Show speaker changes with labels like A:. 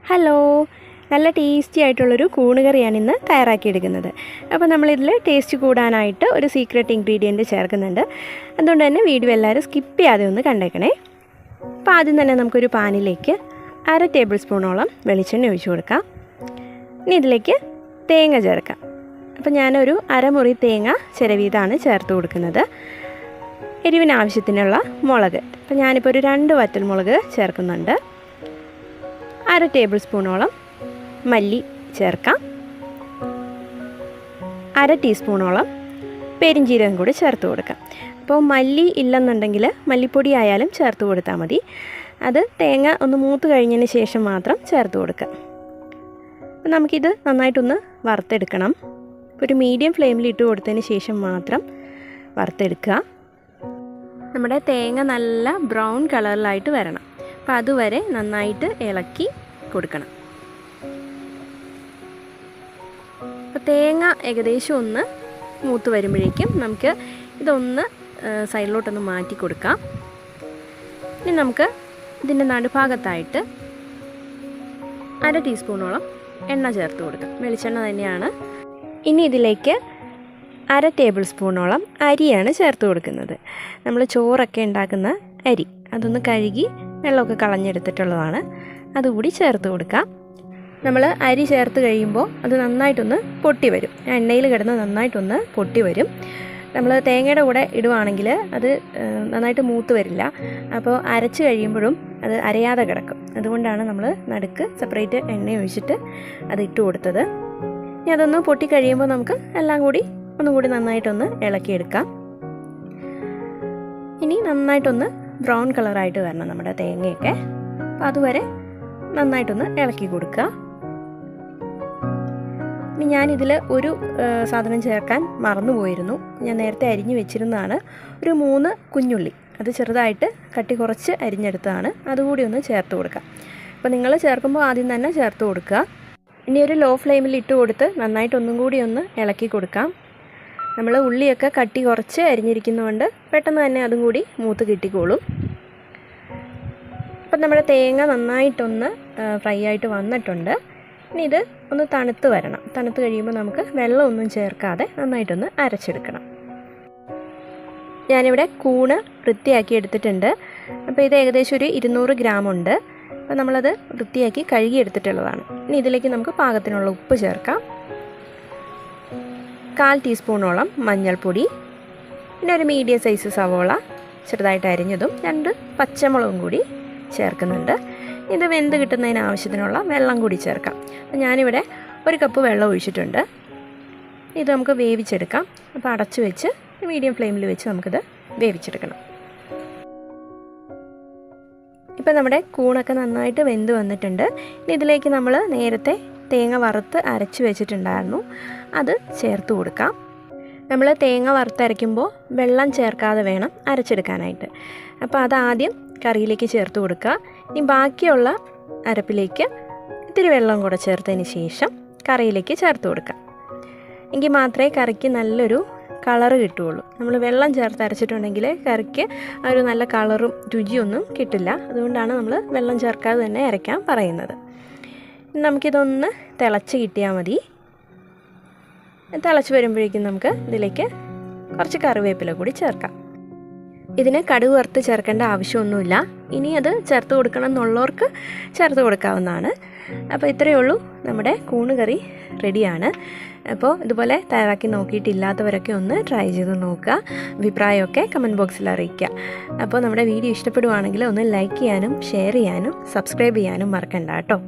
A: Hello, നല്ല tasty ആയിട്ടുള്ളൊരു കൂണ് കറിയാണ് ഇന്ന് തയ്യാറാക്കിയെടുക്കുന്നത്. അപ്പോൾ നമ്മളിതിൽ ടേസ്റ്റ് കൂടാനായിട്ട് ഒരു സീക്രട്ട് ഇൻഗ്രീഡിയൻറ്റ് ചേർക്കുന്നുണ്ട്. അതുകൊണ്ട് തന്നെ വീഡിയോ എല്ലാവരും സ്കിപ്പ് ചെയ്യാതെ ഒന്ന് കണ്ടേക്കണേ. അപ്പോൾ ആദ്യം തന്നെ നമുക്കൊരു പാനിലേക്ക് 1/2 ടേബിൾ സ്പൂണോളം വെളിച്ചെണ്ണ ഒഴിച്ചു കൊടുക്കാം. ഇനി ഇതിലേക്ക് തേങ്ങ ചേർക്കാം. അപ്പോൾ ഞാനൊരു അരമുറി തേങ്ങ ചിരവിയതാണ് ചേർത്ത് കൊടുക്കുന്നത്. എരിവിന് ആവശ്യത്തിനുള്ള മുളക്, അപ്പോൾ ഞാനിപ്പോൾ ഒരു 2 വറ്റൽമുളക് ചേർക്കുന്നുണ്ട്. 1/2 ടേബിൾ സ്പൂണോളം മല്ലി ചേർക്കാം. 1/2 ടീസ്പൂണോളം പെരിഞ്ജീരകം കൂടി ചേർത്ത് കൊടുക്കാം. അപ്പോൾ മല്ലി ഇല്ലെന്നുണ്ടെങ്കിൽ മല്ലിപ്പൊടി ആയാലും ചേർത്ത് കൊടുത്താൽ മതി. അത് തേങ്ങ ഒന്ന് മൂത്ത് കഴിഞ്ഞതിന് ശേഷം മാത്രം ചേർത്ത് കൊടുക്കാം. അപ്പോൾ നമുക്കിത് നന്നായിട്ടൊന്ന് വറുത്തെടുക്കണം. ഒരു മീഡിയം ഫ്ലെയിമിൽ ഇട്ട് കൊടുത്തതിന് ശേഷം മാത്രം വറുത്തെടുക്കുക. നമ്മുടെ തേങ്ങ നല്ല ബ്രൗൺ കളറിലായിട്ട് വരണം. അപ്പോൾ അതുവരെ നന്നായിട്ട് ഇളക്കി കൊടുക്കണം. അപ്പോൾ തേങ്ങ ഏകദേശം ഒന്ന് മൂത്ത് വരുമ്പോഴേക്കും നമുക്ക് ഇതൊന്ന് സൈഡിലോട്ടൊന്ന് മാറ്റി കൊടുക്കാം. ഇനി നമുക്ക് ഇതിൻ്റെ നടുഭാഗത്തായിട്ട് 1/2 ടീസ്പൂണോളം എണ്ണ ചേർത്ത് കൊടുക്കാം. വെളിച്ചെണ്ണ തന്നെയാണ്. ഇനി ഇതിലേക്ക് 1/2 ടേബിൾ സ്പൂണോളം അരിയാണ് ചേർത്ത് കൊടുക്കുന്നത്. നമ്മൾ ചോറൊക്കെ ഉണ്ടാക്കുന്ന അരി, അതൊന്ന് കഴുകി വെള്ളമൊക്കെ കളഞ്ഞെടുത്തിട്ടുള്ളതാണ്. അതുകൂടി ചേർത്ത് കൊടുക്കാം. നമ്മൾ അരി ചേർത്ത് കഴിയുമ്പോൾ അത് നന്നായിട്ടൊന്ന് പൊട്ടി വരും. എണ്ണയിൽ കിടന്ന് നന്നായിട്ടൊന്ന് പൊട്ടി വരും. നമ്മൾ തേങ്ങയുടെ കൂടെ ഇടുവാണെങ്കിൽ അത് നന്നായിട്ട് മൂത്ത് വരില്ല. അപ്പോൾ അരച്ച് കഴിയുമ്പോഴും അത് അരയാതെ കിടക്കും. അതുകൊണ്ടാണ് നമ്മൾ നടുക്ക് സെപ്പറേറ്റ് എണ്ണ ഒഴിച്ചിട്ട് അത് ഇട്ട് കൊടുത്തത്. ഇനി അതൊന്ന് പൊട്ടി കഴിയുമ്പോൾ നമുക്ക് എല്ലാം കൂടി ഒന്നും കൂടി നന്നായിട്ടൊന്ന് ഇളക്കിയെടുക്കാം. ഇനി നന്നായിട്ടൊന്ന് ബ്രൗൺ കളറായിട്ട് വരണം നമ്മുടെ തേങ്ങയൊക്കെ. അപ്പോൾ അതുവരെ നന്നായിട്ടൊന്ന് ഇളക്കി കൊടുക്കുക. ഇനി ഞാനിതിൽ ഒരു സാധനം ചേർക്കാൻ മറന്നുപോയിരുന്നു. ഞാൻ നേരത്തെ അരിഞ്ഞ് വെച്ചിരുന്നതാണ്. ഒരു 3 കുഞ്ഞുള്ളി, അത് ചെറുതായിട്ട് കട്ടി കുറച്ച് അരിഞ്ഞെടുത്തതാണ്. അതുകൂടി ഒന്ന് ചേർത്ത് കൊടുക്കാം. അപ്പോൾ നിങ്ങൾ ചേർക്കുമ്പോൾ ആദ്യം തന്നെ ചേർത്ത് കൊടുക്കുക. ഇനി ഒരു ലോ ഫ്ലെയിമിൽ ഇട്ട് കൊടുത്ത് നന്നായിട്ടൊന്നും കൂടി ഒന്ന് ഇളക്കി കൊടുക്കാം. നമ്മൾ ഉള്ളിയൊക്കെ കട്ടി കുറച്ച് അരിഞ്ഞിരിക്കുന്നതുകൊണ്ട് പെട്ടെന്ന് തന്നെ അതും കൂടി മൂത്ത് കിട്ടിക്കോളും. അപ്പം നമ്മുടെ തേങ്ങ നന്നായിട്ടൊന്ന് ഫ്രൈ ആയിട്ട് വന്നിട്ടുണ്ട്. ഇനി ഇത് ഒന്ന് തണുത്ത് വരണം. തണുത്ത് കഴിയുമ്പോൾ നമുക്ക് വെള്ളമൊന്നും ചേർക്കാതെ നന്നായിട്ടൊന്ന് അരച്ചെടുക്കണം. ഞാനിവിടെ കൂണ് വൃത്തിയാക്കി എടുത്തിട്ടുണ്ട്. അപ്പോൾ ഇത് ഏകദേശം ഒരു 200 ഗ്രാം ഉണ്ട്. അപ്പോൾ നമ്മളത് വൃത്തിയാക്കി കഴുകി എടുത്തിട്ടുള്ളതാണ്. ഇനി ഇതിലേക്ക് നമുക്ക് പാകത്തിനുള്ള ഉപ്പ് ചേർക്കാം. 1/4 ടീസ്പൂണോളം മഞ്ഞൾപ്പൊടി, പിന്നെ ഒരു മീഡിയം സൈസ് സവോള ചെറുതായിട്ട് അരിഞ്ഞതും 2 പച്ചമുളകും കൂടി ചേർക്കുന്നുണ്ട്. ഇത് വെന്ത് കിട്ടുന്നതിന് ആവശ്യത്തിനുള്ള വെള്ളം കൂടി ചേർക്കാം. അപ്പോൾ ഞാനിവിടെ 1 കപ്പ് വെള്ളം ഒഴിച്ചിട്ടുണ്ട്. ഇത് നമുക്ക് വേവിച്ചെടുക്കാം. അപ്പോൾ അടച്ചു വെച്ച് മീഡിയം ഫ്ലെയിമിൽ വെച്ച് നമുക്കിത് വേവിച്ചെടുക്കണം. ഇപ്പോൾ നമ്മുടെ കൂണൊക്കെ നന്നായിട്ട് വെന്ത് വന്നിട്ടുണ്ട്. ഇനി ഇതിലേക്ക് നമ്മൾ നേരത്തെ തേങ്ങ വറുത്ത് അരച്ച് വെച്ചിട്ടുണ്ടായിരുന്നു, അത് ചേർത്ത് കൊടുക്കാം. നമ്മൾ തേങ്ങ വറുത്തരയ്ക്കുമ്പോൾ വെള്ളം ചേർക്കാതെ വേണം അരച്ചെടുക്കാനായിട്ട്. അപ്പോൾ അതാദ്യം കറിയിലേക്ക് ചേർത്ത് കൊടുക്കുക. ഇനി ബാക്കിയുള്ള അരപ്പിലേക്ക് ഇത്തിരി വെള്ളം കൂടെ ചേർത്തതിന് ശേഷം കറിയിലേക്ക് ചേർത്ത് കൊടുക്കുക. എങ്കിൽ മാത്രമേ കറിക്ക് നല്ലൊരു കളറ് കിട്ടുകയുള്ളൂ. നമ്മൾ വെള്ളം ചേർത്ത് അരച്ചിട്ടുണ്ടെങ്കിൽ കറിക്ക് ഒരു നല്ല കളറും രുചിയൊന്നും കിട്ടില്ല. അതുകൊണ്ടാണ് നമ്മൾ വെള്ളം ചേർക്കാതെ തന്നെ അരയ്ക്കാൻ പറയുന്നത്. നമുക്കിതൊന്ന് തിളച്ച് കിട്ടിയാൽ മതി. തിളച്ച് വരുമ്പോഴേക്കും നമുക്ക് ഇതിലേക്ക് കുറച്ച് കറിവേപ്പില കൂടി ചേർക്കാം. ഇതിന് കടുക് വറുത്ത് ചേർക്കേണ്ട ആവശ്യമൊന്നുമില്ല. ഇനി അത് ചേർത്ത് കൊടുക്കണം എന്നുള്ളവർക്ക് ചേർത്ത് കൊടുക്കാവുന്നതാണ്. അപ്പോൾ ഇത്രയേ ഉള്ളൂ, നമ്മുടെ കൂണ് കറി റെഡിയാണ്. അപ്പോൾ ഇതുപോലെ തയ്യാറാക്കി നോക്കിയിട്ടില്ലാത്തവരൊക്കെ ഒന്ന് ട്രൈ ചെയ്ത് നോക്കുക. അഭിപ്രായമൊക്കെ കമൻറ്റ് ബോക്സിൽ അറിയിക്കുക. അപ്പോൾ നമ്മുടെ വീഡിയോ ഇഷ്ടപ്പെടുവാണെങ്കിൽ ഒന്ന് ലൈക്ക് ചെയ്യാനും ഷെയർ ചെയ്യാനും സബ്സ്ക്രൈബ് ചെയ്യാനും മറക്കണ്ട കേട്ടോ.